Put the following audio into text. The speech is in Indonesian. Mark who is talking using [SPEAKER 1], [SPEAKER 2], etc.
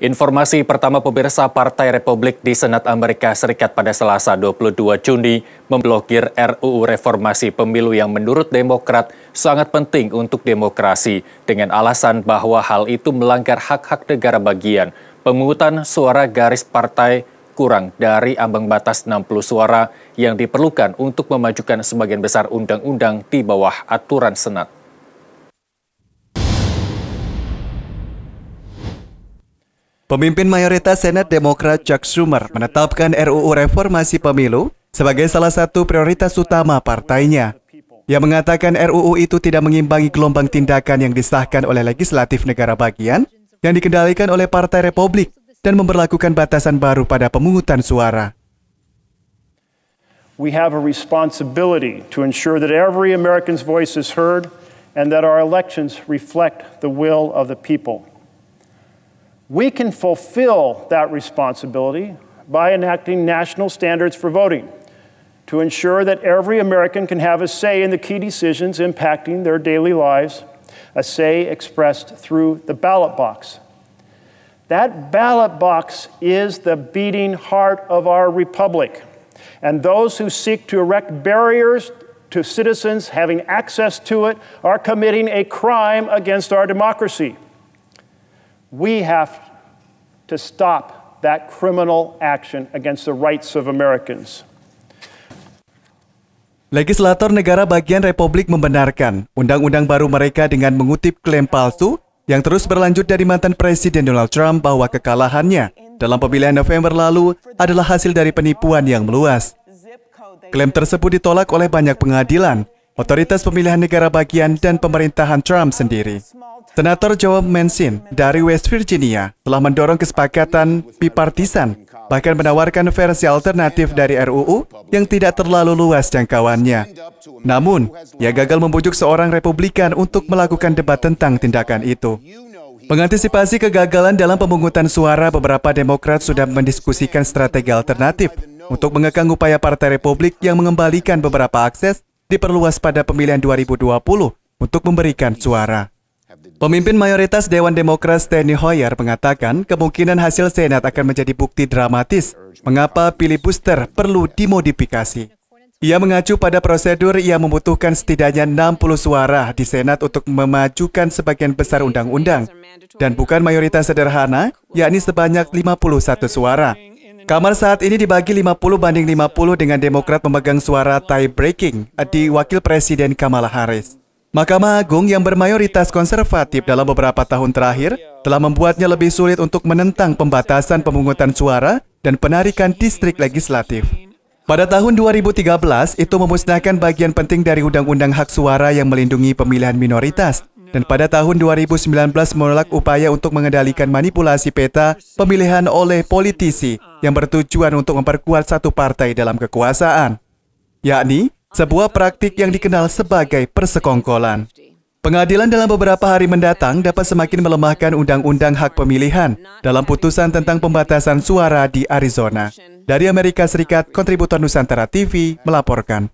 [SPEAKER 1] Informasi pertama pemirsa, Partai Republik di Senat Amerika Serikat pada Selasa 22 Juni memblokir RUU Reformasi Pemilu yang menurut Demokrat sangat penting untuk demokrasi dengan alasan bahwa hal itu melanggar hak-hak negara bagian. Pemungutan suara garis partai kurang dari ambang batas 60 suara yang diperlukan untuk memajukan sebagian besar undang-undang di bawah aturan Senat.
[SPEAKER 2] Pemimpin mayoritas Senat Demokrat Chuck Schumer menetapkan RUU Reformasi Pemilu sebagai salah satu prioritas utama partainya. Ia mengatakan RUU itu tidak mengimbangi gelombang tindakan yang disahkan oleh legislatif negara bagian yang dikendalikan oleh Partai Republik dan memberlakukan batasan baru pada pemungutan suara.
[SPEAKER 3] We have a responsibility to ensure that every American's voice is heard and that our elections reflect the will of the people. We can fulfill that responsibility by enacting national standards for voting to ensure that every American can have a say in the key decisions impacting their daily lives, a say expressed through the ballot box. That ballot box is the beating heart of our republic, and those who seek to erect barriers to citizens having access to it are committing a crime against our democracy. We have to stop that criminal action against the rights of Americans.
[SPEAKER 2] Legislator negara bagian Republik membenarkan undang-undang baru mereka dengan mengutip klaim palsu yang terus berlanjut dari mantan Presiden Donald Trump bahwa kekalahannya dalam pemilihan November lalu adalah hasil dari penipuan yang meluas. Klaim tersebut ditolak oleh banyak pengadilan, otoritas pemilihan negara bagian, dan pemerintahan Trump sendiri. Senator Joe Manchin dari West Virginia telah mendorong kesepakatan bipartisan, bahkan menawarkan versi alternatif dari RUU yang tidak terlalu luas jangkauannya. Namun, ia gagal membujuk seorang Republikan untuk melakukan debat tentang tindakan itu. Mengantisipasi kegagalan dalam pemungutan suara, beberapa Demokrat sudah mendiskusikan strategi alternatif untuk mengekang upaya Partai Republik yang mengembalikan beberapa akses diperluas pada pemilihan 2020 untuk memberikan suara. Pemimpin mayoritas Dewan Demokrat Steny Hoyer mengatakan kemungkinan hasil Senat akan menjadi bukti dramatis mengapa filibuster perlu dimodifikasi. Ia mengacu pada prosedur yang membutuhkan setidaknya 60 suara di Senat untuk memajukan sebagian besar undang-undang, dan bukan mayoritas sederhana, yakni sebanyak 51 suara. Kamar saat ini dibagi 50-50 dengan Demokrat memegang suara tie-breaking di Wakil Presiden Kamala Harris. Mahkamah Agung yang bermayoritas konservatif dalam beberapa tahun terakhir telah membuatnya lebih sulit untuk menentang pembatasan pemungutan suara dan penarikan distrik legislatif. Pada tahun 2013, itu memusnahkan bagian penting dari Undang-Undang Hak Suara yang melindungi pemilihan minoritas, dan pada tahun 2019 menolak upaya untuk mengendalikan manipulasi peta pemilihan oleh politisi yang bertujuan untuk memperkuat satu partai dalam kekuasaan, yakni sebuah praktik yang dikenal sebagai persekongkolan. Pengadilan dalam beberapa hari mendatang dapat semakin melemahkan undang-undang hak pemilihan dalam putusan tentang pembatasan suara di Arizona. Dari Amerika Serikat, kontributor Nusantara TV melaporkan.